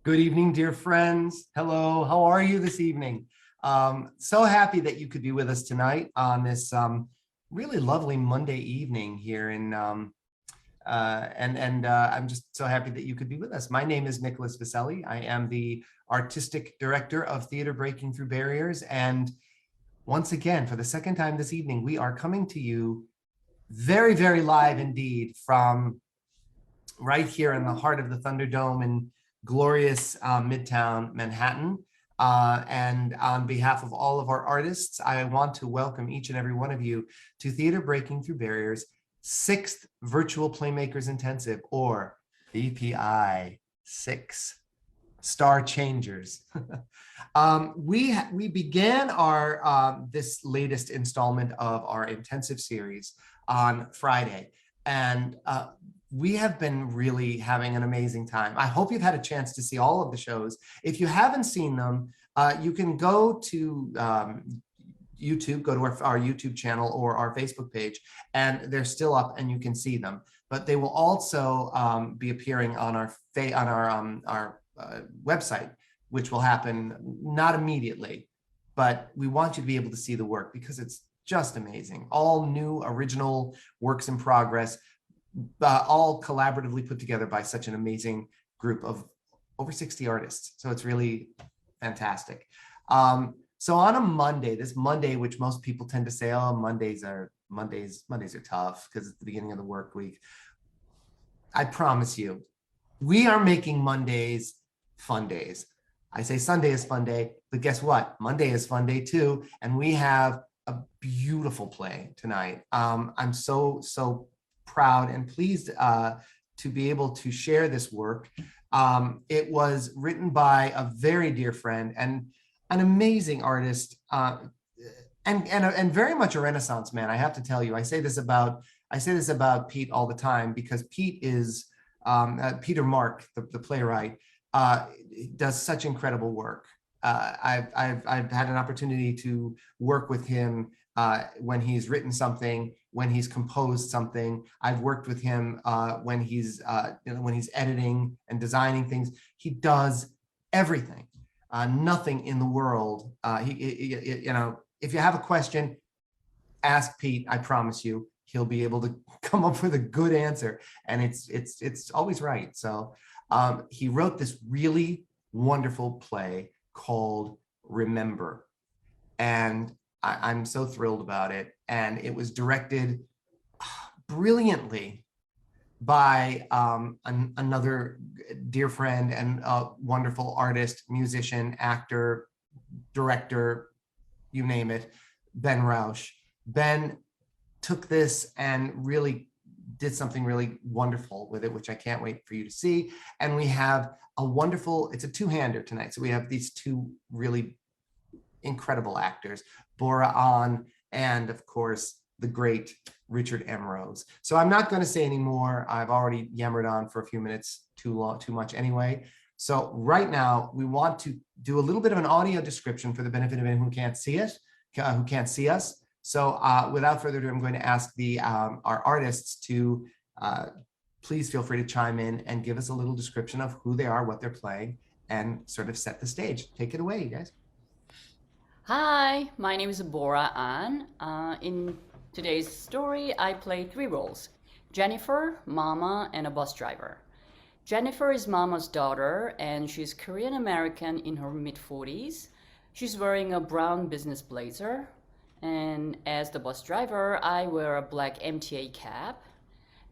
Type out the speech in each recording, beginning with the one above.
Good evening, dear friends. Hello, how are you this evening? So happy that you could be with us tonight on this really lovely Monday evening here and I'm just so happy that you could be with us. My name is Nicholas Viselli. I am the artistic director of Theater Breaking Through Barriers. And once again, for the second time this evening, we are coming to you very, very live indeed from right here in the heart of the Thunderdome in glorious Midtown Manhattan. And on behalf of all of our artists, I want to welcome each and every one of you to Theater Breaking Through Barriers, 6th Virtual Playmakers Intensive, or VPI 6 Star Changers. We began our this latest installment of our intensive series on Friday, and we have been really having an amazing time. I hope you've had a chance to see all of the shows. If you haven't seen them, you can go to YouTube, go to our YouTube channel or our Facebook page, and they're still up and you can see them. But they will also be appearing on our website, which will happen not immediately, but we want you to be able to see the work because it's just amazing. All new original works in progress, all collaboratively put together by such an amazing group of over 60 artists. So it's really fantastic. So on a Monday, this Monday, which most people tend to say, oh, Mondays are tough because it's the beginning of the work week. I promise you, we are making Mondays fun days. I say Sunday is fun day, but guess what? Monday is fun day too. And we have a beautiful play tonight. I'm so proud and pleased to be able to share this work. It was written by a very dear friend and an amazing artist, and very much a Renaissance man. I have to tell you, I say this about Pete all the time because Pete is Peter Mark, the playwright, does such incredible work. I've had an opportunity to work with him when he's written something, when he's composed something. I've worked with him when he's editing and designing things. He does everything. Nothing in the world. If you have a question, ask Pete. I promise you, he'll be able to come up with a good answer, and it's always right. So he wrote this really wonderful play called Remember, and I'm so thrilled about it. And it was directed brilliantly by another dear friend and wonderful artist, musician, actor, director, you name it, Ben Rauch. Ben took this and really did something really wonderful with it, which I can't wait for you to see. And we have it's a two-hander tonight. So we have these two really incredible actors, Borah and of course, the great Richard M. Rose. So I'm not going to say any more. I've already yammered on for a few minutes too much anyway. So right now we want to do a little bit of an audio description for the benefit of anyone who can't see us. So without further ado, I'm going to ask our artists to please feel free to chime in and give us a little description of who they are, what they're playing, and sort of set the stage. Take it away, you guys. Hi, my name is Borah An. In today's story, I play three roles: Jennifer, Mama, and a bus driver. Jennifer is Mama's daughter, and she's Korean American in her mid-40s. She's wearing a brown business blazer. And as the bus driver, I wear a black MTA cap.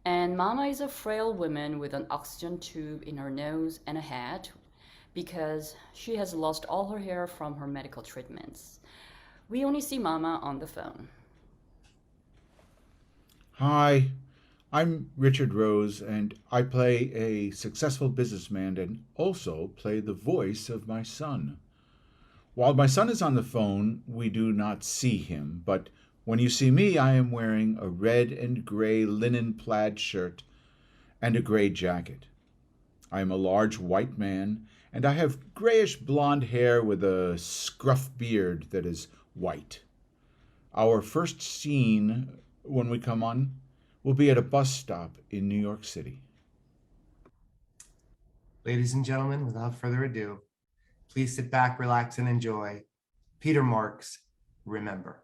And Mama is a frail woman with an oxygen tube in her nose and a hat because she has lost all her hair from her medical treatments. We only see Mama on the phone. Hi, I'm Richard Rose, and I play a successful businessman and also play the voice of my son. While my son is on the phone, we do not see him, but when you see me, I am wearing a red and gray linen plaid shirt and a gray jacket. I am a large white man, and I have grayish blonde hair with a scruff beard that is white. Our first scene, when we come on, will be at a bus stop in New York City. Ladies and gentlemen, without further ado, please sit back, relax, and enjoy Peter Marks' Remember.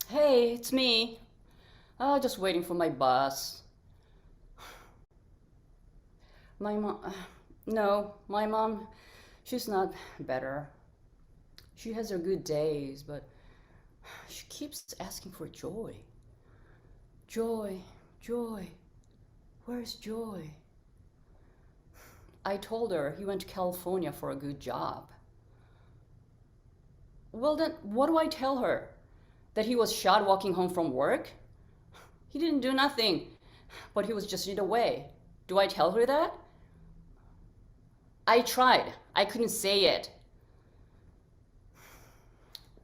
Hey, it's me. Just waiting for my bus. My mom, no, my mom, she's not better. She has her good days, but she keeps asking for Joy. Joy, Joy, where's Joy? I told her he went to California for a good job. Well, then, what do I tell her? That he was shot walking home from work? He didn't do nothing, but he was just in the way. Do I tell her that? I tried. I couldn't say it.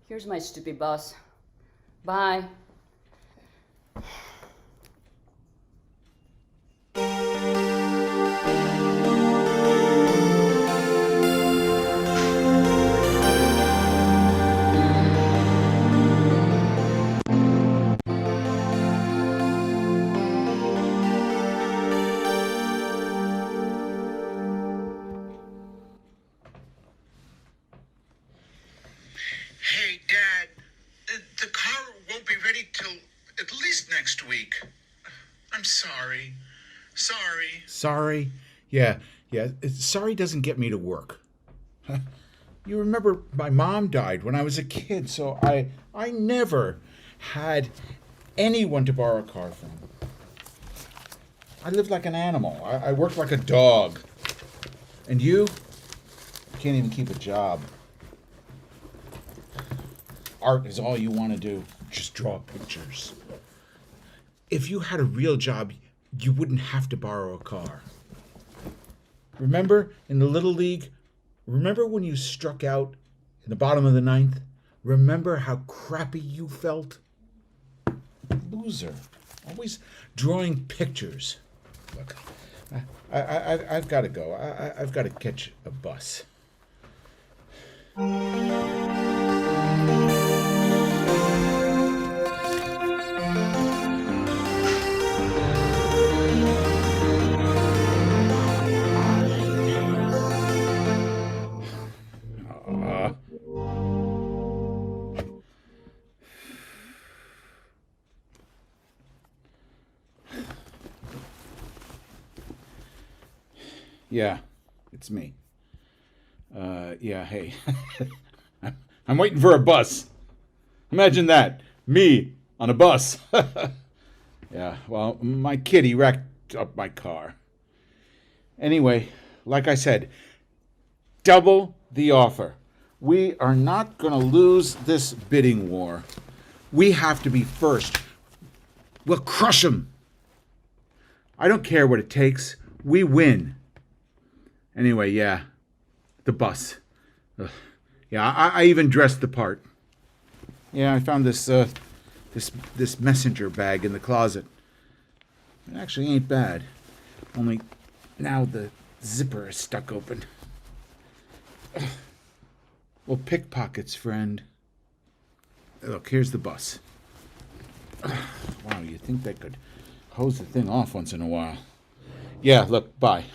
Here's my stupid bus. Bye. Hey, Dad, the car won't be ready till at least next week. I'm sorry. Sorry. Sorry? Yeah. Sorry doesn't get me to work. You remember my mom died when I was a kid, so I never had anyone to borrow a car from. I lived like an animal. I worked like a dog. And you can't even keep a job. Art is all you want to do. Just draw pictures. If you had a real job, you wouldn't have to borrow a car. Remember in the Little League? Remember when you struck out in the bottom of the ninth? Remember how crappy you felt? Loser. Always drawing pictures. Look, I've got to go. I've got to catch a bus. Yeah, it's me. Yeah, hey. I'm waiting for a bus. Imagine that. Me on a bus. Yeah, well, my kitty wrecked up my car. Anyway, like I said, double the offer. We are not going to lose this bidding war. We have to be first. We'll crush them. I don't care what it takes. We win. Anyway, yeah, the bus. Ugh. Yeah, I even dressed the part. Yeah, I found this messenger bag in the closet. It actually ain't bad. Only now the zipper is stuck open. Ugh. Well, pickpockets, friend. Look, here's the bus. Ugh. Wow, you'd think they could hose the thing off once in a while. Yeah, look, bye.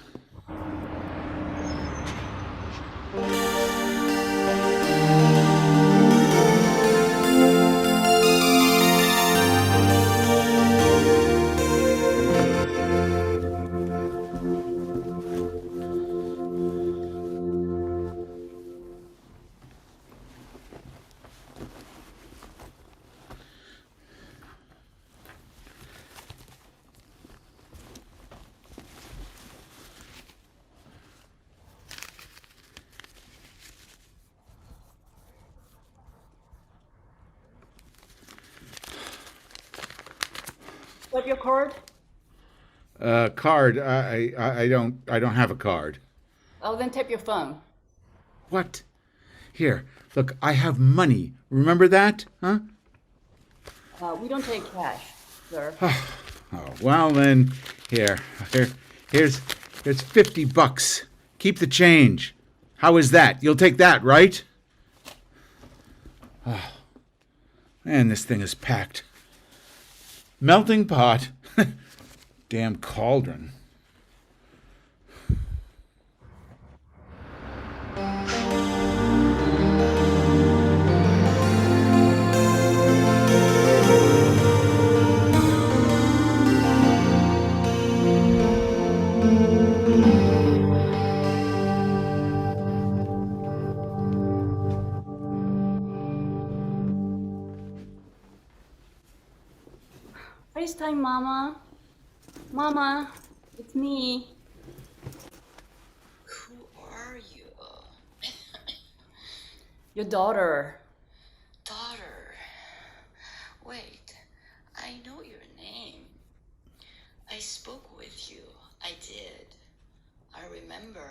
Got your card? Card. I don't have a card. Oh, then tap your phone. What? Here, look, I have money. Remember that? Huh? We don't take cash, sir. Oh, well then, here's It's $50. Keep the change. How is that? You'll take that, right? Oh, man, this thing is packed. Melting pot. Damn cauldron. FaceTime, Mama. Mama, it's me. Who are you? Your daughter. Daughter. Wait, I know your name. I spoke with you. I did. I remember.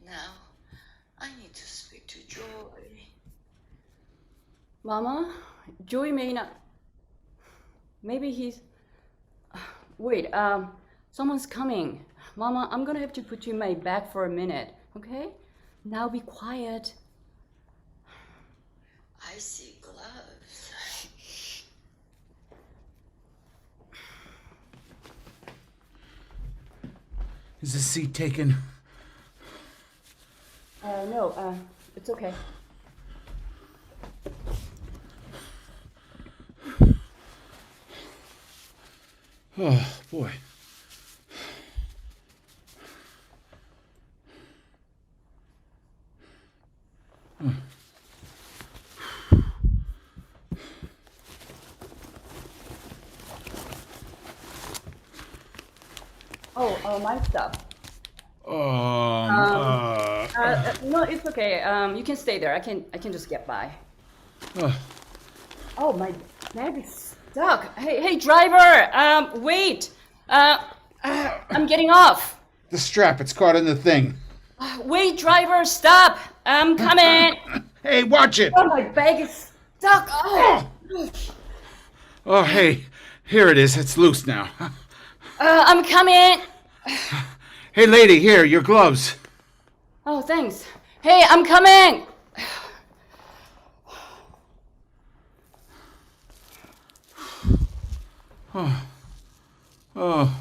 Now, I need to speak to Joy. Mama, Joey may not. Maybe he's. Wait, someone's coming. Mama, I'm gonna have to put you in my bag for a minute, okay? Now be quiet. I see gloves. Is this seat taken? No, it's okay. Oh, boy. My stuff. No, it's okay. You can stay there. I can just get by. Oh, my bag is stuck. Hey, driver. Wait. I'm getting off. The strap, it's caught in the thing. Wait, driver, stop. I'm coming. Hey, watch it! Oh, my bag is stuck. Oh. Oh, hey, here it is. It's loose now. I'm coming. Hey, lady, here, your gloves. Oh, thanks. Hey, I'm coming. Oh. Oh.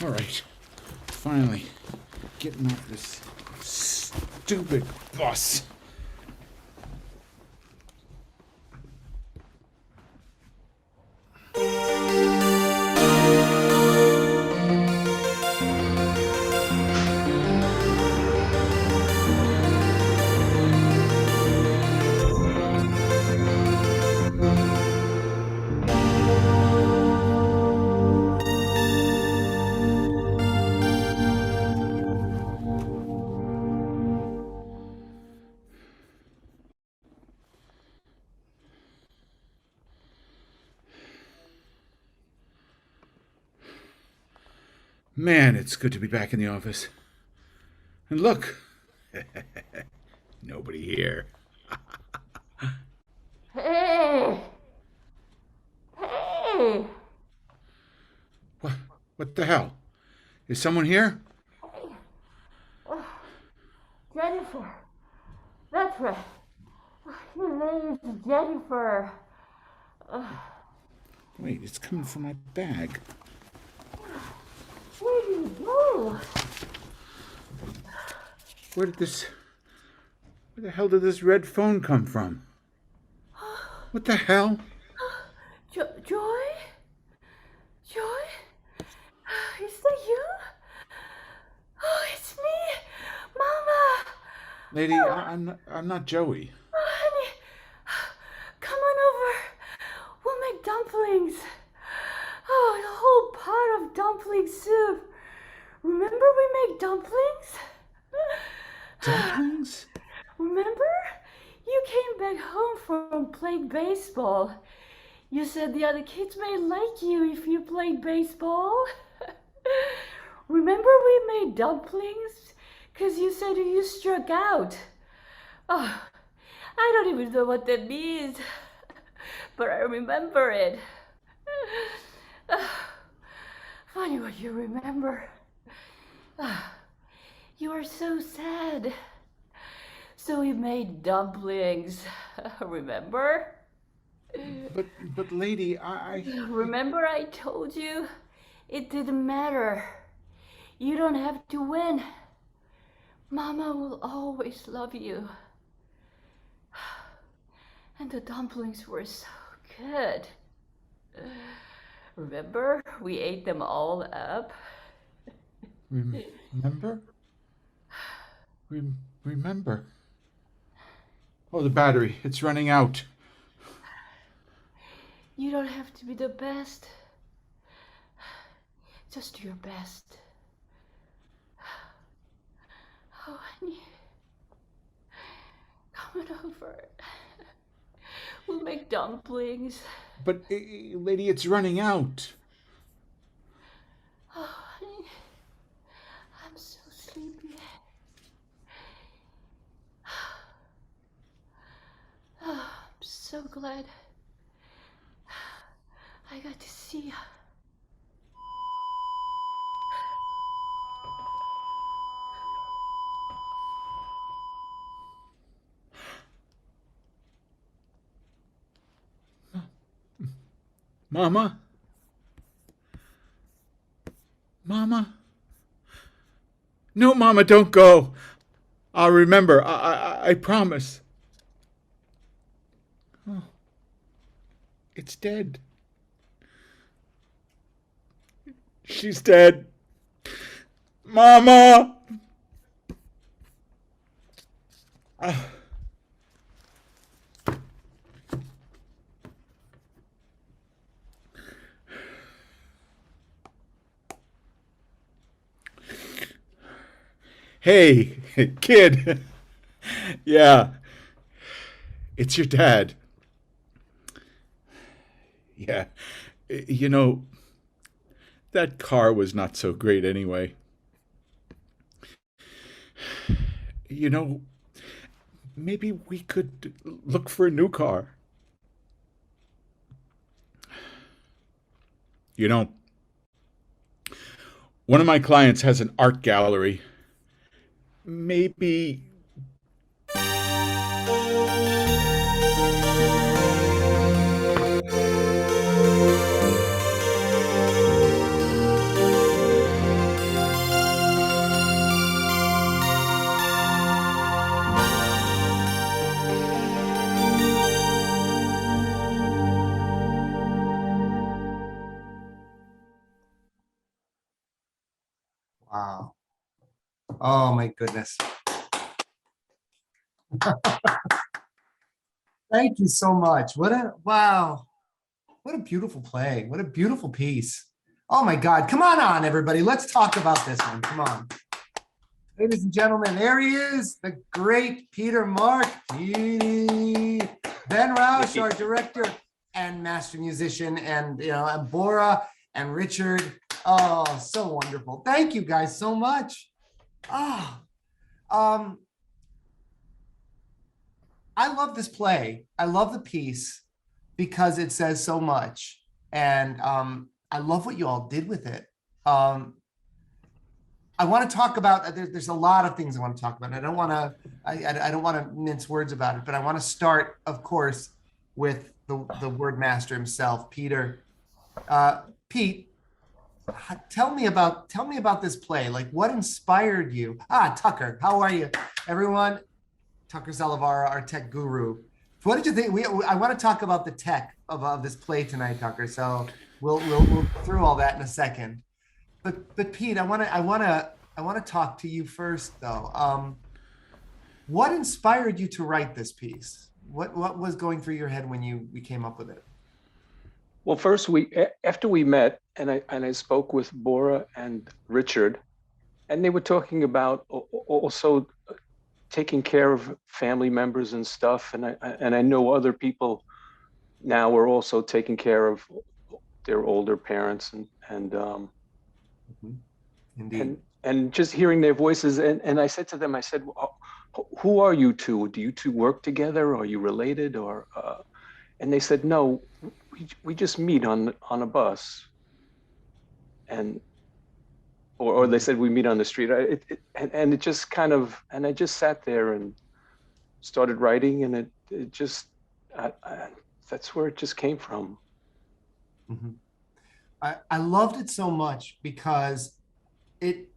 All right. Finally, getting off this stupid bus. Man, it's good to be back in the office. And look, nobody here. Hey. What the hell? Is someone here? Jennifer. That's right. Your name is Jennifer. Wait, it's coming from my bag. Where did you go? Where the hell did this red phone come from? What the hell? Joy? Joy? Is that you? Oh, it's me, Mama. Lady, I'm not Joey. Oh, honey, come on over. We'll make dumplings. Oh, a whole pot of dumpling soup. Remember we make dumplings? Dumplings? Remember? You came back home from playing baseball. You said the other kids may like you if you played baseball. Remember we made dumplings? 'Cause you said you struck out. Oh, I don't even know what that means. But I remember it. Funny what you remember. You are so sad. So we made dumplings. Remember? But lady, Remember I told you it didn't matter. You don't have to win. Mama will always love you. And the dumplings were so good. Remember, we ate them all up. remember? Remember? Oh, the battery, it's running out. You don't have to be the best. Just do your best. Oh, honey. Come on over. We'll make dumplings. But, lady, it's running out. Oh, honey. I'm so sleepy. Oh, I'm so glad I got to see you. Mama? Mama? No, Mama, don't go. I'll remember. I promise. Oh, it's dead. She's dead. Mama! Hey, kid. Yeah, it's your dad. Yeah, you know, that car was not so great anyway. You know, maybe we could look for a new car. You know, one of my clients has an art gallery. Maybe. Wow. Oh my goodness. Thank you so much. What a wow. What a beautiful play. What a beautiful piece. Oh my God. Come on, everybody. Let's talk about this one. Come on. Ladies and gentlemen, there he is, the great Peter Mark. Petey. Ben Rauch, our director and master musician, and and Borah and Richard. Oh, so wonderful. Thank you guys so much. Ah, I love this play. I love the piece because it says so much. And I love what you all did with it. I want to talk about, there's a lot of things I want to talk about. I don't want to mince words about it, but I want to start, of course, with the word master himself, Peter. Pete, tell me about this play. Like, what inspired you? Tucker, how are you, everyone? Tucker Salavara, our tech guru. What did you think? I want to talk about the tech of this play tonight, Tucker. So we'll go through all that in a second. But Pete, I want to talk to you first though. What inspired you to write this piece? What was going through your head when we came up with it? Well, first after we met and I spoke with Borah and Richard, and they were talking about also taking care of family members and stuff, and I know other people now are also taking care of their older parents, Mhm. Indeed. and just hearing their voices. And I said to them, I said, who are you two? Do you two work together? Are you related? Or and they said, no, we just meet on a bus, and or they said we meet on the street. And it just kind of, and I just sat there and started writing, and it just that's where it just came from. Mhm. I loved it so much because it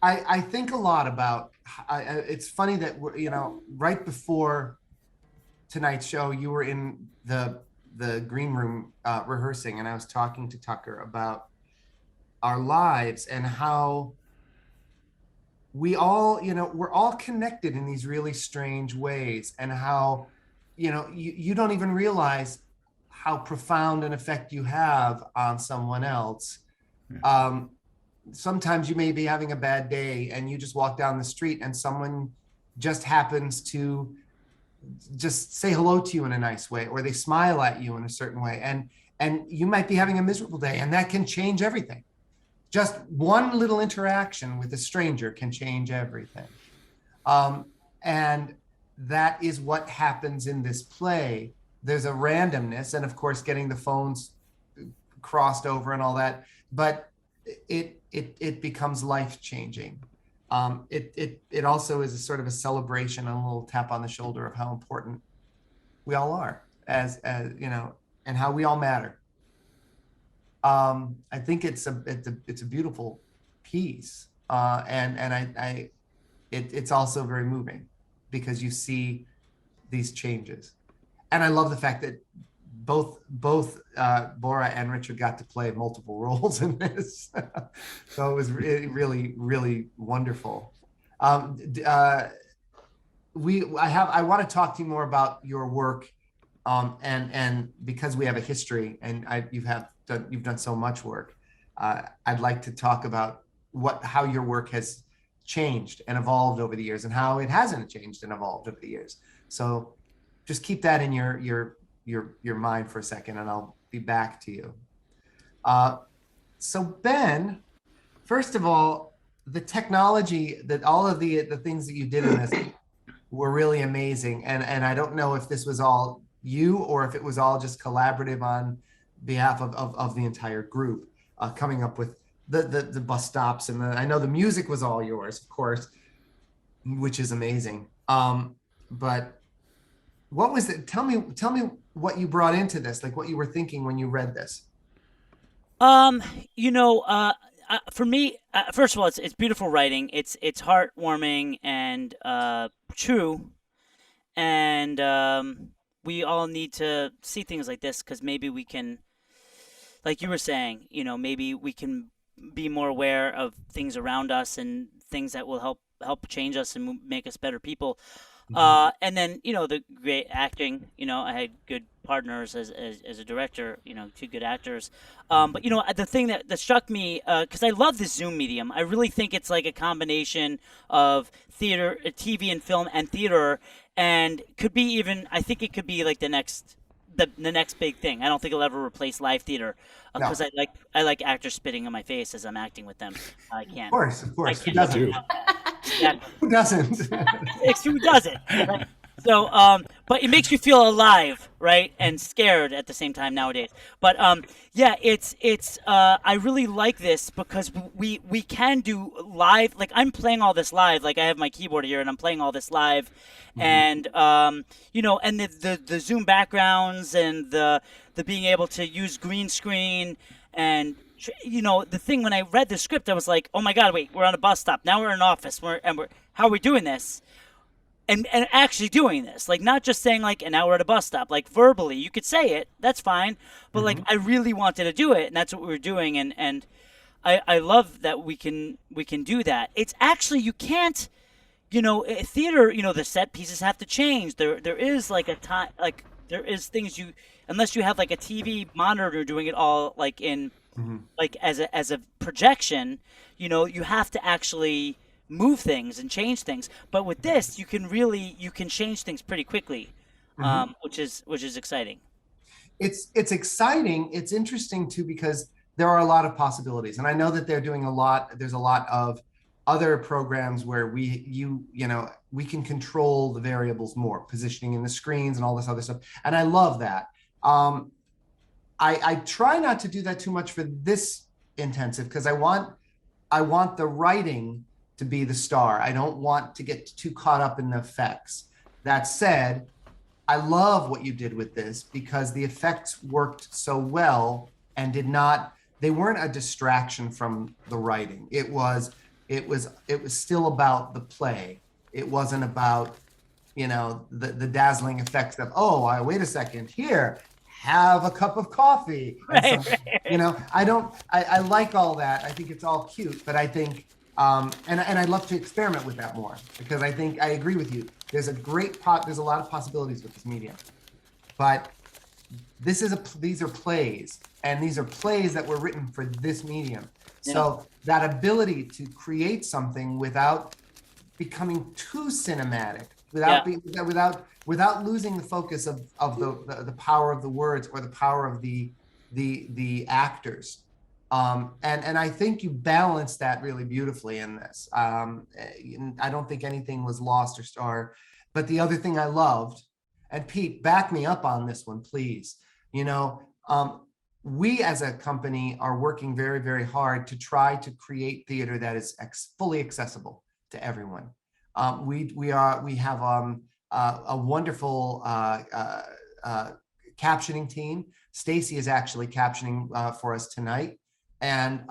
I think a lot about it's funny that right before tonight's show you were in the green room rehearsing, and I was talking to Tucker about our lives and how we all we're all connected in these really strange ways, and how you don't even realize how profound an effect you have on someone else. Sometimes you may be having a bad day and you just walk down the street and someone just happens to just say hello to you in a nice way, or they smile at you in a certain way, and you might be having a miserable day, and that can change everything. Just one little interaction with a stranger can change everything. And that is what happens in this play. There's a randomness, and of course getting the phones crossed over and all that, but it becomes life-changing. It also is a sort of a celebration, a little tap on the shoulder of how important we all are, as and how we all matter. I think it's a beautiful piece, and it's also very moving because you see these changes, and I love the fact that both Borah and Richard got to play multiple roles in this, so it was really wonderful. I want to talk to you more about your work, and because we have a history, and you've done so much work. I'd like to talk about how your work has changed and evolved over the years, and how it hasn't changed and evolved over the years. So just keep that in your mind for a second, and I'll be back to you. So Ben, first of all, the technology, that all of the things that you did in this were really amazing, and I don't know if this was all you or if it was all just collaborative on behalf of the entire group, coming up with the bus stops, and I know the music was all yours, of course, which is amazing. But what was it? Tell me what you brought into this, like what you were thinking when you read this. For me, first of all, it's beautiful writing. It's heartwarming and true, and we all need to see things like this because maybe we can, like you were saying, maybe we can be more aware of things around us and things that will help change us and make us better people. And then the great acting. I had good partners as a director. Two good actors. But the thing that struck me, because I love this Zoom medium, I really think it's like a combination of theater, TV, and film, and theater, and could be even. I think it could be like the next big thing. I don't think it'll ever replace live theater because I like actors spitting in my face as I'm acting with them. I can't. Of course. Who I doesn't? Yeah. Who doesn't? Who doesn't? Right? So, but it makes you feel alive, right, and scared at the same time nowadays. But yeah, it's I really like this because we can do live. Like I'm playing all this live. Like I have my keyboard here and I'm playing all this live, and and the Zoom backgrounds and the being able to use green screen and. The thing when I read the script, I was like, "Oh my God, wait! We're on a bus stop now. We're in an office. How are we doing this?" And actually doing this, like not just saying like, "And now we're at a bus stop." Like verbally, you could say it. That's fine. But like, I really wanted to do it, and that's what we were doing. And I love that we can do that. It's actually you can't, theater. The set pieces have to change. There is like a time, like there is things unless you have like a TV monitor doing it all like in. Like as a projection, you have to actually move things and change things. But with this, you can change things pretty quickly, Mhm. which is exciting. It's exciting. It's interesting too because there are a lot of possibilities, and I know that they're doing a lot. There's a lot of other programs where we can control the variables more, positioning in the screens and all this other stuff, and I love that. I try not to do that too much for this intensive because I want the writing to be the star. I don't want to get too caught up in the effects. That said, I love what you did with this because the effects worked so well and they weren't a distraction from the writing. It was still about the play. It wasn't about, the dazzling effects of, oh, wait a second, here, have a cup of coffee. And Right, so, right. I like all that. I think it's all cute, but I think, and I'd love to experiment with that more because I think I agree with you. There's a lot of possibilities with this medium, but these are plays, and these are plays that were written for this medium. Yeah. So that ability to create something without becoming too cinematic, without losing the focus of the power of the words or the power of the actors. And I think you balanced that really beautifully in this. I don't think anything was lost but the other thing I loved, and Pete, back me up on this one, please. We as a company are working very, very hard to try to create theater that is fully accessible to everyone. We have a wonderful captioning team. Stacy is actually captioning for us tonight, and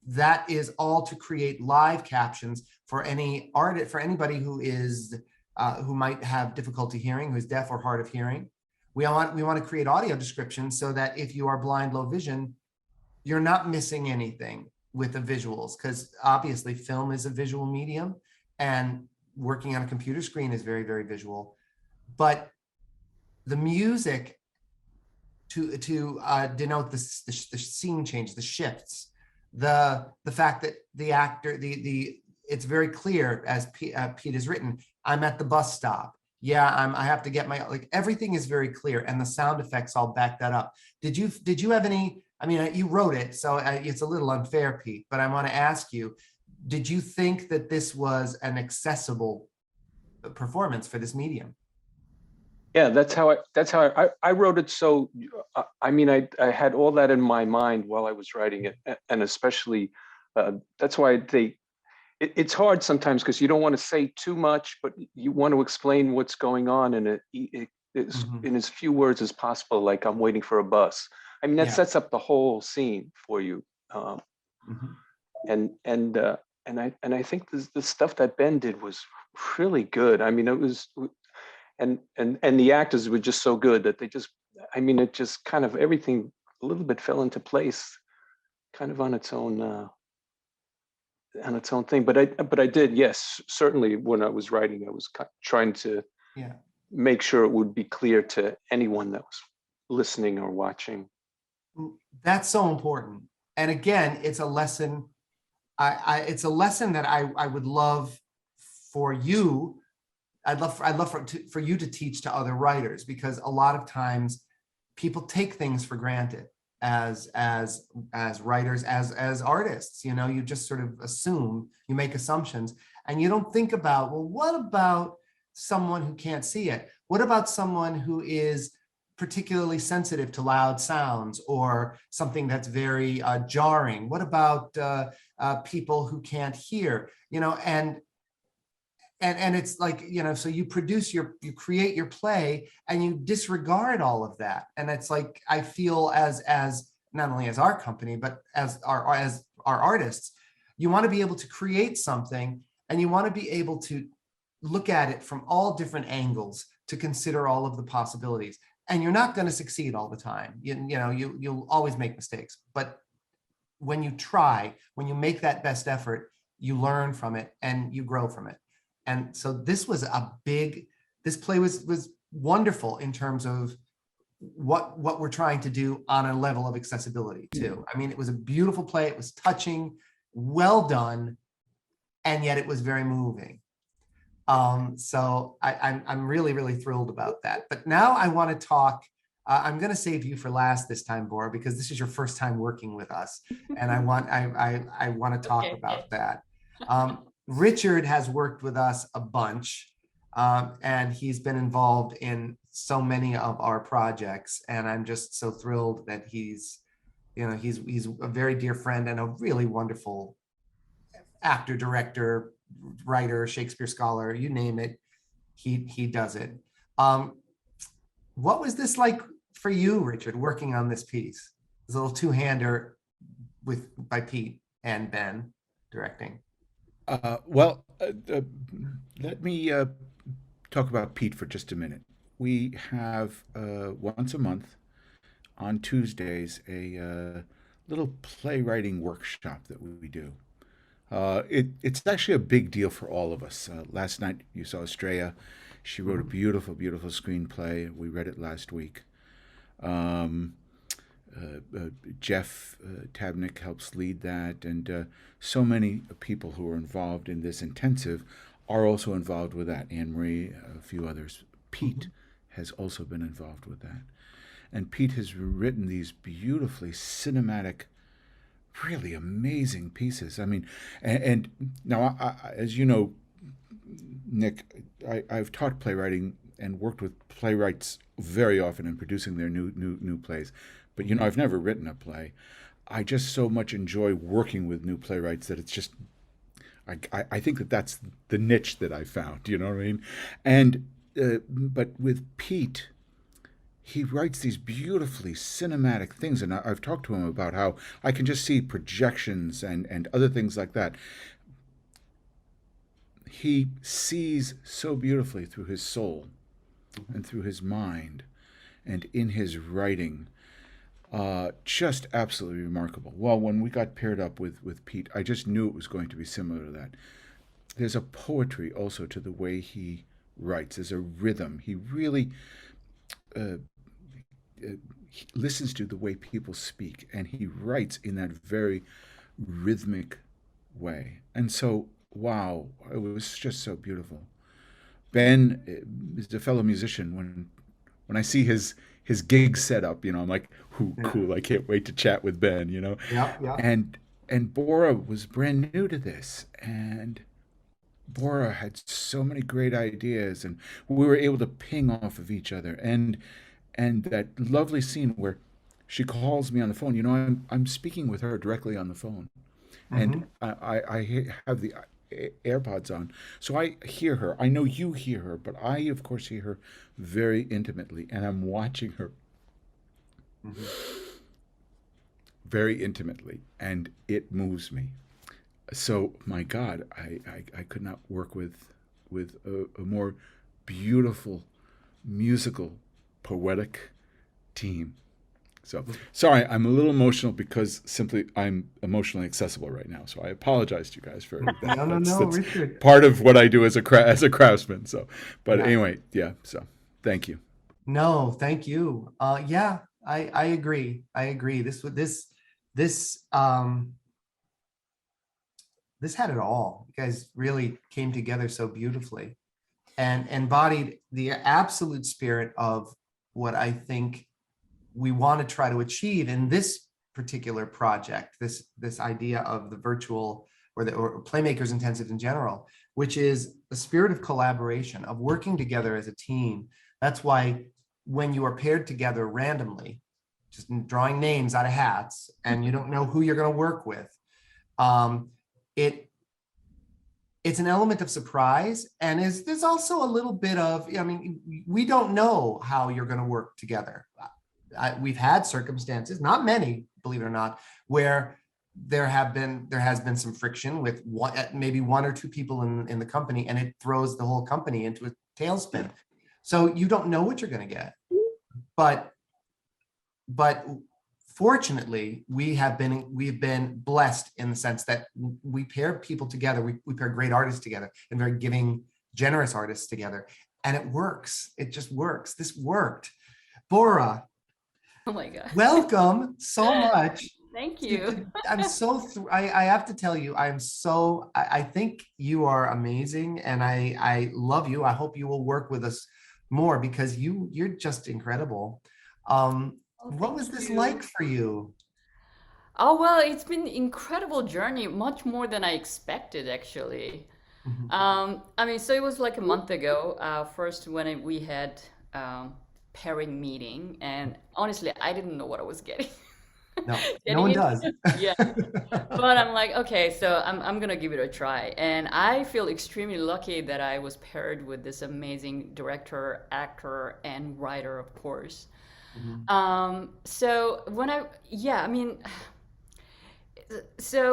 that is all to create live captions for anybody who might have difficulty hearing, who's deaf or hard of hearing. We want to create audio descriptions so that if you are blind, low vision, you're not missing anything with the visuals, because obviously film is a visual medium and working on a computer screen is very, very visual. But the music to denote the scene change, the shifts, the fact that the actor, it's very clear, as Pete has written, I'm at the bus stop. Yeah, I have to get everything is very clear, and the sound effects all back that up. Did you have any? I mean, you wrote it, so it's a little unfair, Pete, but I want to ask you, did you think that this was an accessible performance for this medium? Yeah, that's how I wrote it. So, I mean, I had all that in my mind while I was writing it, and especially that's why it's hard sometimes because you don't want to say too much, but you want to explain what's going on in in as few words as possible. Like, I'm waiting for a bus. I mean, that Yeah. sets up the whole scene for you. Mhm. And I think the stuff that Ben did was really good. I mean, it was, and the actors were just so good that I mean, it just kind of everything a little bit fell into place, kind of on its own thing. But I did, yes, certainly when I was writing, I was trying to Yeah. make sure it would be clear to anyone that was listening or watching. That's so important. And again, it's a lesson. It's a lesson that I would love for you. I'd love for you to teach to other writers, because a lot of times people take things for granted as writers, as artists. You just sort of assume, you make assumptions, and you don't think about, well, what about someone who can't see it? What about someone who is particularly sensitive to loud sounds or something that's very jarring? What about people who can't hear? And it's like, so you create your play and you disregard all of that. And it's like, I feel as not only as our company, but as our artists, you want to be able to create something, and you want to be able to look at it from all different angles to consider all of the possibilities. And you're not going to succeed all the time. You'll always make mistakes, but when you make that best effort, you learn from it and you grow from it. And so this play was wonderful in terms of what we're trying to do on a level of accessibility too. I mean, it was a beautiful play. It was touching, well done. and yet it was very moving. So I'm really, really thrilled about that. But now I want to talk. I'm going to save you for last this time, Borah, because this is your first time working with us, and I want to talk Okay. about that. Richard has worked with us a bunch, and he's been involved in so many of our projects, and I'm just so thrilled that he's a very dear friend and a really wonderful actor, director, writer, Shakespeare scholar, you name it, he does it. What was this like for you, Richard, working on this piece? It's a little two-hander by Pete and Ben directing. Well, let me talk about Pete for just a minute. We have once a month on Tuesdays a little playwriting workshop that we do. It's actually a big deal for all of us. Last night you saw Estrella. She wrote a beautiful, beautiful screenplay. We read it last week. Jeff Tabnick helps lead that, and so many people who are involved in this intensive are also involved with that. Anne Marie, a few others. Pete has also been involved with that. And Pete has written these beautifully cinematic, really amazing pieces. I mean, and now, as you know, Nick, I've taught playwriting and worked with playwrights very often in producing their new plays. But I've never written a play. I just so much enjoy working with new playwrights that it's just, I think that's the niche that I found. You know what I mean? And but with Pete, he writes these beautifully cinematic things, and I've talked to him about how I can just see projections and other things like that. He sees so beautifully through his soul and through his mind and in his writing. Just absolutely remarkable. Well, when we got paired up with Pete, I just knew it was going to be similar to that. There's a poetry also to the way he writes. There's a rhythm. He really he listens to the way people speak, and he writes in that very rhythmic way. And so, wow, it was just so beautiful. Ben is a fellow musician. When I see his gig set up, I'm like, "Ooh, cool! I can't wait to chat with Ben." Yeah. And Borah was brand new to this, and Borah had so many great ideas, and we were able to ping off of each other. And that lovely scene where she calls me on the phone. I'm speaking with her directly on the phone, and I have the AirPods on, so I hear her. I know you hear her, but I, of course, hear her very intimately, and I'm watching her very intimately, and it moves me. So, my God, I could not work with a more beautiful, musical, poetic team. So, sorry, I'm a little emotional because simply I'm emotionally accessible right now. So I apologize to you guys for that. No, That's Richard. part of what I do as a craftsman. So, but anyway, yeah. So, thank you. No, thank you. Yeah, I agree. I agree. This had it all. You guys really came together so beautifully and embodied the absolute spirit of what I think we want to try to achieve in this particular project, this idea of the virtual or Playmakers Intensive in general, which is a spirit of collaboration, of working together as a team. That's why when you are paired together randomly, just drawing names out of hats, and you don't know who you're going to work with, it's an element of surprise, and there's also a little bit of, we don't know how you're going to work together. We've had circumstances, not many, believe it or not, where there has been some friction with maybe one or two people in the company, and it throws the whole company into a tailspin. So you don't know what you're going to get, but fortunately, we've been blessed in the sense that we pair people together. We pair great artists together and very giving, generous artists together, and it works. It just works. This worked. Borah, Oh my God. welcome so much. Thank you. I'm so, I have to tell you, I think you are amazing and I love you. I hope you will work with us more because you're just incredible. Oh, What thank was this like you. for you? Oh, well, it's been incredible journey, much more than I expected, actually. Mhm. I mean, so it was like a month ago, first when we had pairing meeting, and honestly, I didn't know what I was getting. No, no Getting one into does. yeah, but I'm like, okay, so I'm gonna give it a try, and I feel extremely lucky that I was paired with this amazing director, actor, and writer, of course. Mhm. So when yeah, I mean, so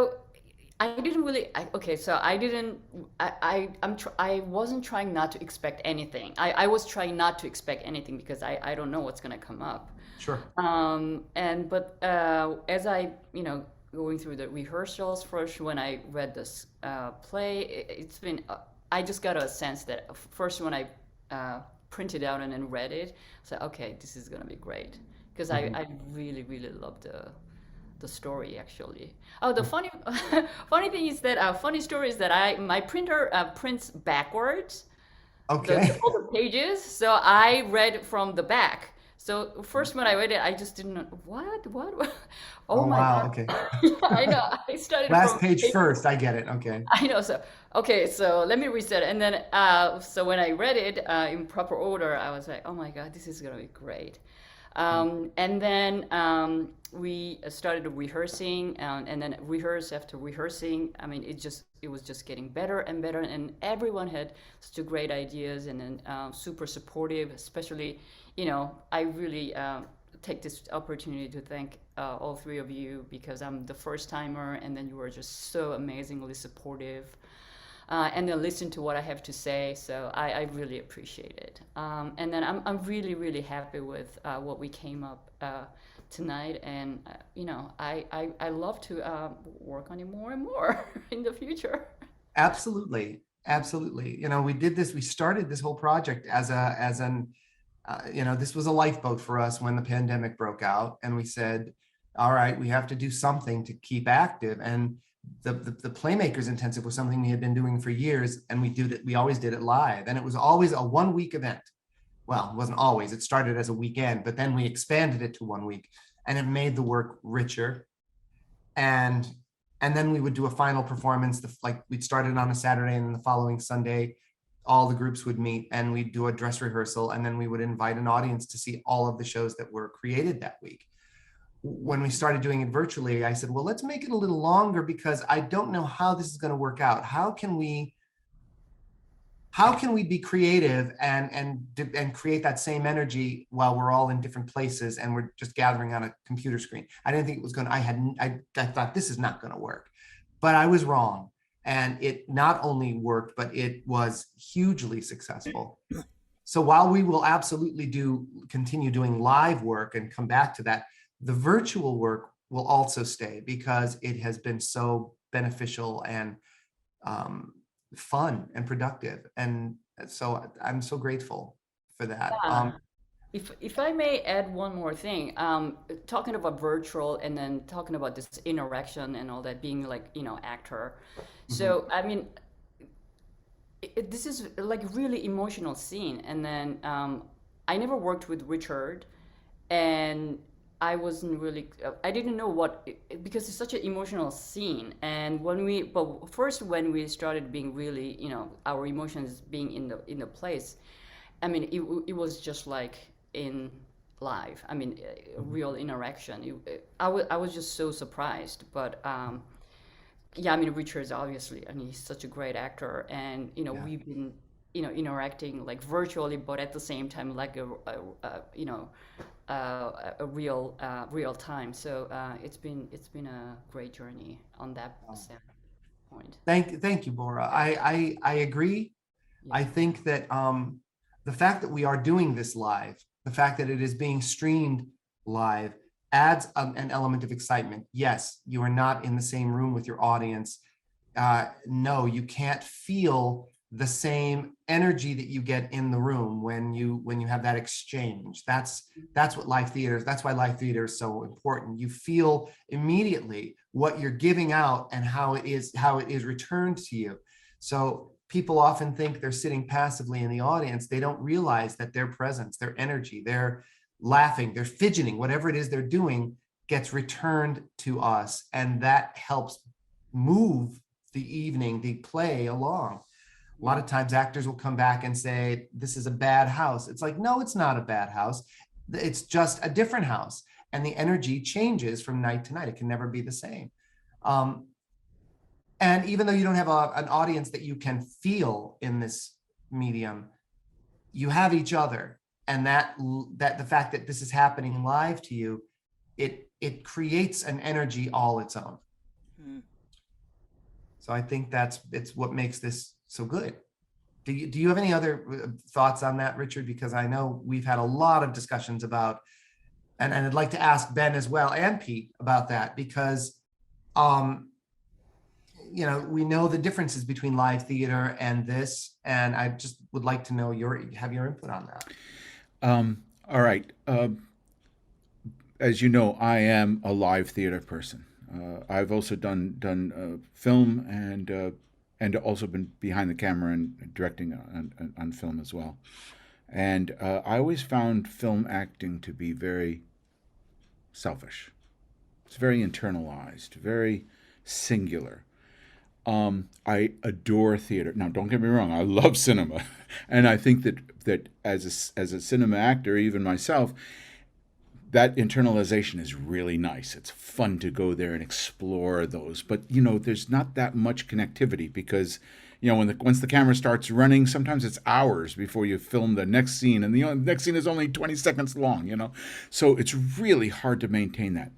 I didn't really. Okay, so I didn't. I wasn't trying not to expect anything. I was trying not to expect anything because I don't know what's gonna come up. Sure. And but as I going through the rehearsals first when I read this play, it's been. I just got a sense that first when I printed out and then read it, so okay, this is gonna be great because Mhm. I really really love the story actually. Oh, the Mhm. funny funny thing is that funny story is that I my printer prints backwards Okay. all the pages, so I read from the back. So first when I read it, I just didn't know what? Oh Oh, my wow. God. Okay. Yeah, I know. I started Last from page page first. I get it. Okay. I know. So okay, so let me reset it. And then so when I read it in proper order, I was like, oh my God, this is gonna be great. And then we started rehearsing, and then rehearse after rehearsing. I mean, it was just getting better and better, and everyone had such a great ideas, and then super supportive. Especially, I really take this opportunity to thank all three of you because I'm the first timer, and then you were just so amazingly supportive and then listen to what I have to say. So I really appreciate it. And then I'm really, really happy with what we came up tonight. And, I love to work on it more and more in the future. Absolutely. Absolutely. We started this whole project this was a lifeboat for us when the pandemic broke out. And we said, all right, we have to do something to keep active. And the Playmakers Intensive was something we had been doing for years. And we always did it live. And it was always a 1 week event. Well, it wasn't always, it started as a weekend, but then we expanded it to 1 week and it made the work richer. And and then we would do a final performance. Like we'd start it on a Saturday, and the following Sunday all the groups would meet and we'd do a dress rehearsal, and then we would invite an audience to see all of the shows that were created that week. When we started doing it virtually, I said, well, let's make it a little longer because I don't know how this is going to work out. How can we be creative and create that same energy while we're all in different places and we're just gathering on a computer screen? I didn't think it was going to. I thought this is not going to work, but I was wrong. And it not only worked, but it was hugely successful. So while we will absolutely continue doing live work and come back to that, the virtual work will also stay because it has been so beneficial and um, fun and productive. And so I'm so grateful for that. Yeah. If I may add one more thing, talking about virtual and then talking about this interaction and all that being like, actor. Mhm. So, I mean, this is like really emotional scene. And then I never worked with Richard, and I wasn't really, I didn't know because it's such an emotional scene. And but first when we started being really, our emotions being in the place, I mean, it was just like in live. I mean, real interaction. I was just so surprised. But yeah, I mean, Richard's obviously, and he's such a great actor, and Yeah. we've been, interacting like virtually, but at the same time, like real time. So it's been a great journey on that standpoint. Thank you, Borah. I agree. Yeah. I think that the fact that we are doing this live, the fact that it is being streamed live, adds an element of excitement. Yes, you are not in the same room with your audience. No, you can't feel the same energy that you get in the room when you have that exchange. That's what live theater is. That's why live theater is so important. You feel immediately what you're giving out and how it is returned to you. So people often think they're sitting passively in the audience. They don't realize that their presence, their energy, their laughing, they're fidgeting, whatever it is they're doing gets returned to us. And that helps move the evening, the play along. A lot of times actors will come back and say, this is a bad house. It's like, no, it's not a bad house. It's just a different house. And the energy changes from night to night. It can never be the same. And even though you don't have an audience that you can feel in this medium, you have each other. And that the fact that this is happening live to you, it creates an energy all its own. Mm. So I think it's what makes this so good. Do you have any other thoughts on that, Richard? Because I know we've had a lot of discussions about, and I'd like to ask Ben as well and Pete about that, because we know the differences between live theater and this, and I just would like to know your input on that. All right. As you know, I am a live theater person. I've also done film and also been behind the camera and directing on film as well. And I always found film acting to be very selfish. It's very internalized, very singular. I adore theater. Now, don't get me wrong, I love cinema. And I think that as a cinema actor, even myself, that internalization is really nice. It's fun to go there and explore those. But, there's not that much connectivity because, once the camera starts running, sometimes it's hours before you film the next scene. And the next scene is only 20 seconds long, So it's really hard to maintain that.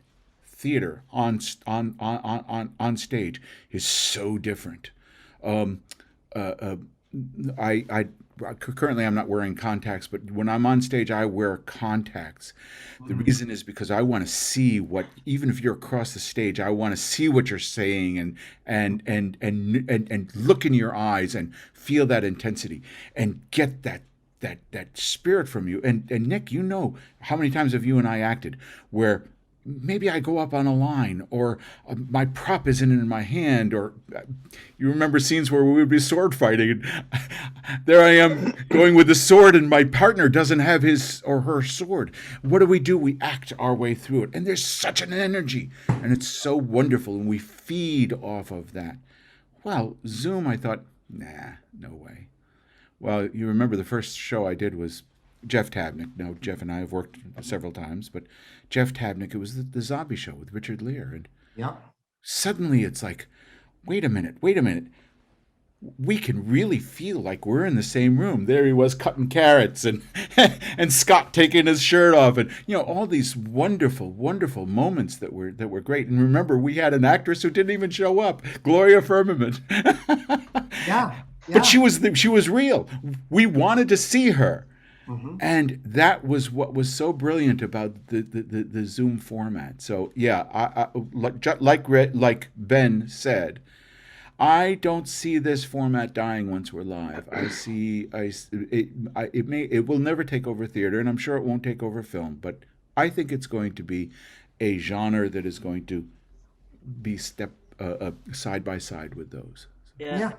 Theater on stage is so different. Currently I'm not wearing contacts, but when I'm on stage, I wear contacts. The reason is because I want to see even if you're across the stage, I want to see what you're saying and look in your eyes and feel that intensity and get that spirit from you. And Nick, how many times have you and I acted where maybe I go up on a line, or my prop isn't in my hand, or you remember scenes where we would be sword fighting, and there I am going with the sword, and my partner doesn't have his or her sword. What do? We act our way through it, and there's such an energy, and it's so wonderful, and we feed off of that. Well, Zoom, I thought, nah, no way. Well, you remember the first show I did was Jeff Tabnick. Now, Jeff and I have worked several times, but Jeff Tabnick, it was the zombie show with Richard Lear. And yeah, suddenly it's like, wait a minute. We can really feel like we're in the same room. There he was cutting carrots and and Scott taking his shirt off, and all these wonderful, wonderful moments that were great. And remember, we had an actress who didn't even show up, Gloria Firmament. Yeah. But she was real. We wanted to see her. Mm-hmm. And that was what was so brilliant about the Zoom format. So yeah, I like Ben said, I don't see this format dying once we're live. It will never take over theater, and I'm sure it won't take over film. But I think it's going to be a genre that is going to be side by side with those. Yeah.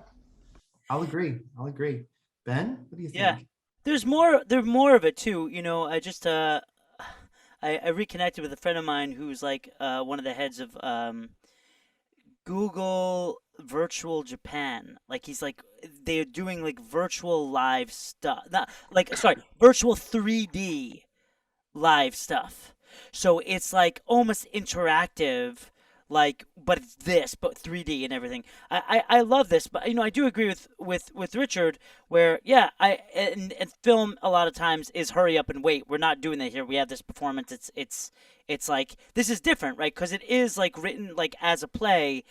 I'll agree. Ben, what do you think? Yeah. There's more of it too. I just I reconnected with a friend of mine who's like one of the heads of Google Virtual Japan. Like he's like they're doing like virtual live stuff. Virtual 3D live stuff. So it's like almost interactive, but it's but 3D and everything. I love this, but I do agree with Richard where and film a lot of times is hurry up and wait. We're not doing that here. We have this performance. It's like this is different, right? Because it is like written like as a play,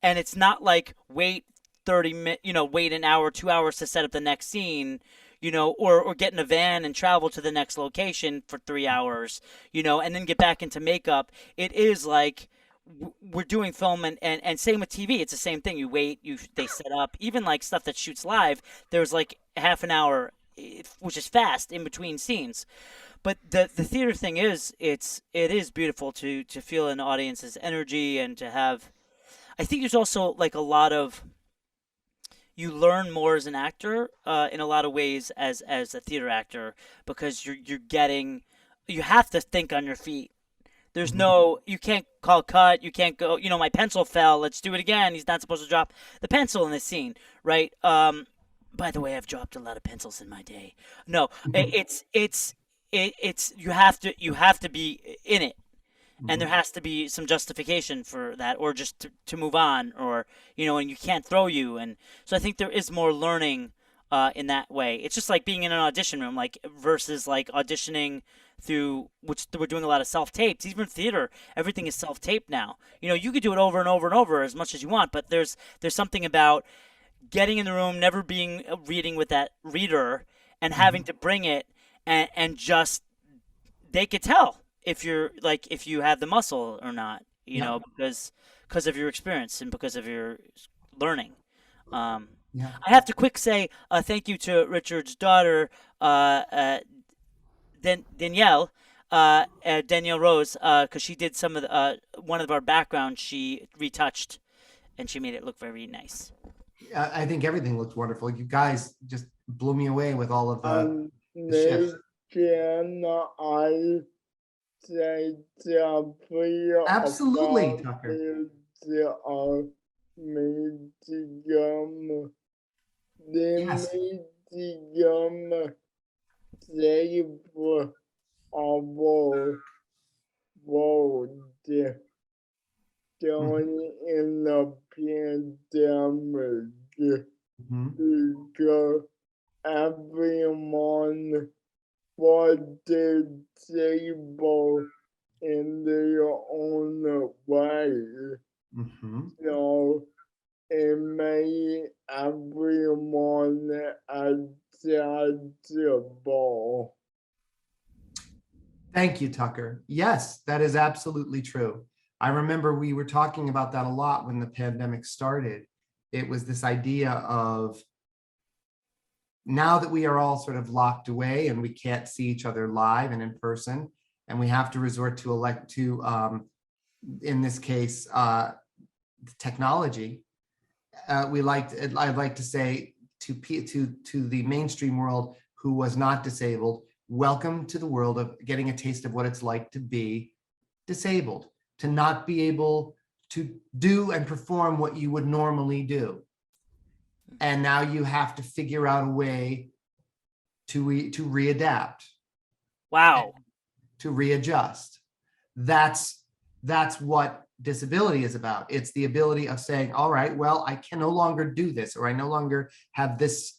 and it's not like wait 30 minutes, wait an hour, 2 hours to set up the next scene. Or get in a van and travel to the next location for 3 hours, and then get back into makeup. It is like we're doing film and same with TV. It's the same thing. You wait, they set up even like stuff that shoots live. There's like half an hour, which is fast in between scenes. But the theater thing is it is beautiful to feel an audience's energy and to have. I think there's also like a lot of you learn more as an actor in a lot of ways as a theater actor because you're getting you have to think on your feet. There's no, you can't call cut. You can't go, my pencil fell. Let's do it again. He's not supposed to drop the pencil in this scene, right? By the way, I've dropped a lot of pencils in my day. No, it's you have to be in it, and there has to be some justification for that, or just to move on, or and you can't throw you, and so I think there is more learning in that way. It's just like being in an audition room, like versus like auditioning through which we're doing a lot of self tapes. Even theater, everything is self taped now. You could do it over and over and over as much as you want, but there's something about getting in the room, never being reading with that reader, and having to bring it, and just they could tell if you're like if you have the muscle or not, because of your experience and because of your learning. Yeah. I have to quick say thank you to Richard's daughter, Danielle, Danielle Rose, because she did some of the, one of our backgrounds. She retouched, and she made it look very nice. I think everything looked wonderful. You guys just blew me away with all of the shifts. Can I say something Absolutely, about Tucker. the medium? The Yes. medium save our world during in the pandemic Mhm. because everyone was disabled in their own way. Mhm. So it made everyone accessible. Thank you, Tucker. Yes, that is absolutely true. I remember we were talking about that a lot when the pandemic started. It was this idea of now that we are all sort of locked away and we can't see each other live and in person, and we have to resort to in this case, technology. I'd like to say to the mainstream world who was not disabled, welcome to the world of getting a taste of what it's like to be disabled, to not be able to do and perform what you would normally do. And now you have to figure out a way to readapt, Wow. to readjust. That's what disability is about. It's the ability of saying, all right, well, I can no longer do this, or I no longer have this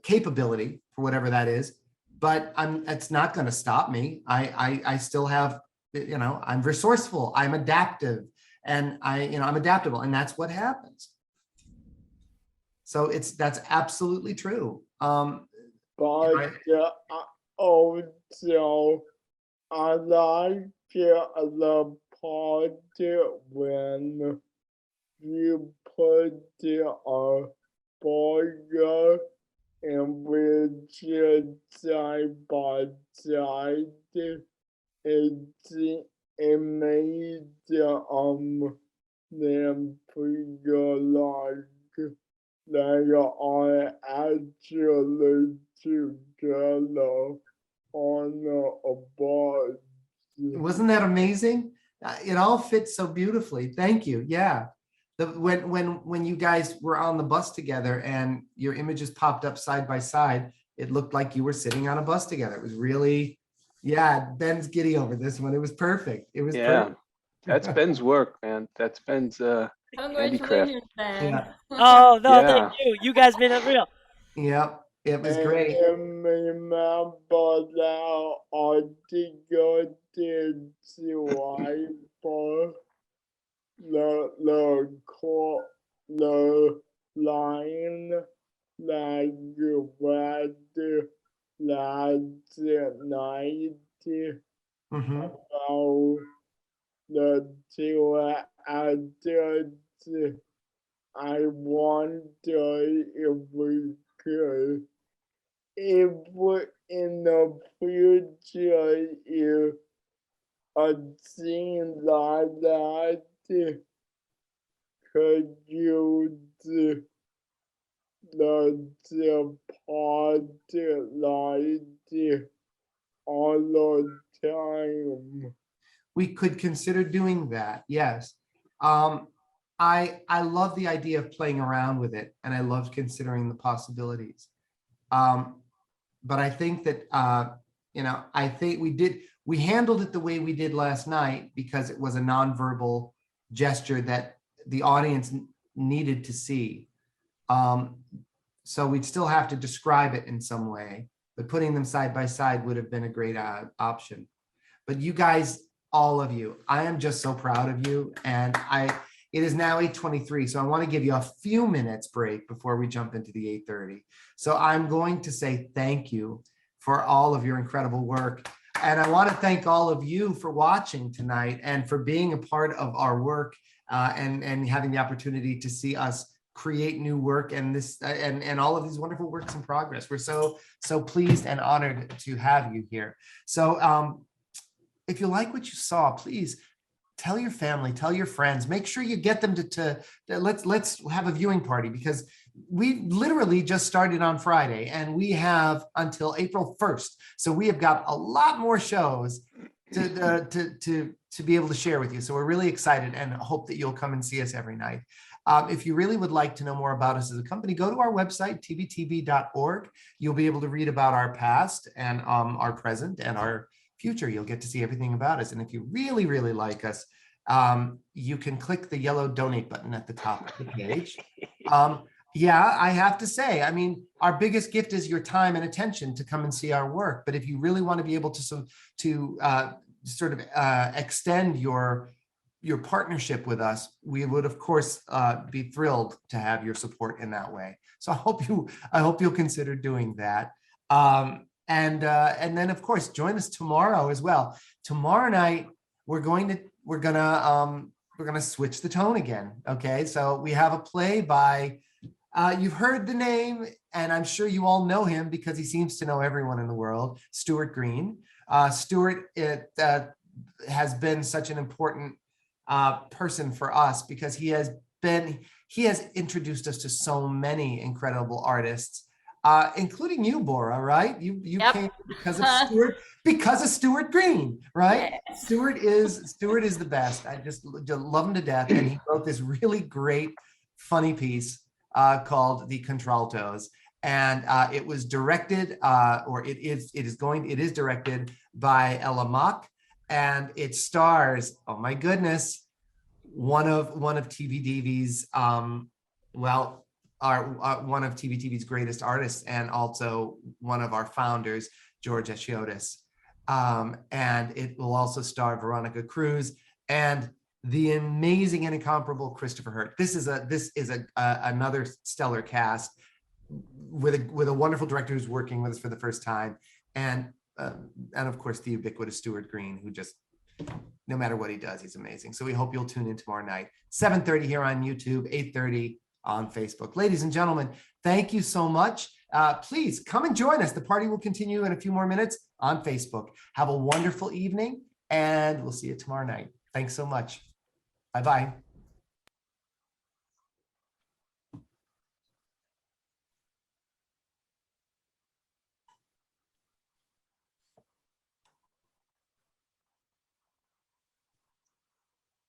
capability for whatever that is, but it's not going to stop me. I still have, I'm resourceful, I'm adaptive, and I'm adaptable, and that's what happens. So that's absolutely true. But also, I like the part when you put a burger and which side by side. It made them feel like they are actually together on a bus. Wasn't that amazing? It all fits so beautifully. Thank you. Yeah. When you guys were on the bus together and your images popped up side by side, it looked like you were sitting on a bus together. It was really, yeah, Ben's giddy over this one. It was perfect. It was perfect. That's Ben's work, man. That's Ben's handicraft. Congratulations, Ben. Yeah. Oh no, thank Yeah. you. You guys made it real. Yep. It was great. And remember that article did swipe the line that you read last night Mhm. about the two actors. I wonder if we could, if in the future, if a scene like that could use the spotlight all the time. We could consider doing that. Yes. I love the idea of playing around with it, and I love considering the possibilities. But I think that I think we handled it the way we did last night because it was a nonverbal gesture that the audience needed to see. So we'd still have to describe it in some way, but putting them side by side would have been a great option. But you guys, all of you, I am just so proud of you. And it is now 8:23, so I want to give you a few minutes break before we jump into the 8:30. So I'm going to say thank you for all of your incredible work. And I want to thank all of you for watching tonight and for being a part of our work and having the opportunity to see us create new work and this and all of these wonderful works in progress. We're so pleased and honored to have you here. So if you like what you saw, please tell your family, tell your friends, make sure you get them to let's have a viewing party, because we literally just started on Friday and we have until April 1st. So we have got a lot more shows to be able to share with you. So we're really excited and hope that you'll come and see us every night. If you really would like to know more about us as a company, go to our website, tvtv.org. You'll be able to read about our past and our present and our future. You'll get to see everything about us. And if you really, really like us, you can click the yellow donate button at the top of the page. Yeah, I have to say, I mean, our biggest gift is your time and attention to come and see our work. But if you really want to be able to sort of extend your partnership with us, we would of course be thrilled to have your support in that way. So I hope you'll consider doing that. And then of course join us tomorrow as well. Tomorrow night we're gonna switch the tone again. Okay, so we have a play by you've heard the name, and I'm sure you all know him because he seems to know everyone in the world, Stuart Green. Stuart has been such an important person for us because he has introduced us to so many incredible artists, including you, Borah, right? You Yep. came because of Stuart Green, right? Yes. Stuart is the best. I just love him to death, and he wrote this really great, funny piece called "The Contraltos," and it was directed, it is directed by Ella Mock, and it stars, oh my goodness, one of TVTV's one of TVTV's greatest artists, and also one of our founders, George Echiotis. And it will also star Veronica Cruz and the amazing and incomparable Christopher Hurt. This is another stellar cast with a wonderful director who's working with us for the first time, and of course the ubiquitous Stuart Green, who just, no matter what he does, he's amazing. So we hope you'll tune in tomorrow night, 7:30 here on YouTube, 8:30 on Facebook. Ladies and gentlemen, thank you so much. Please come and join us. The party will continue in a few more minutes on Facebook. Have a wonderful evening, and we'll see you tomorrow night. Thanks so much. Bye-bye.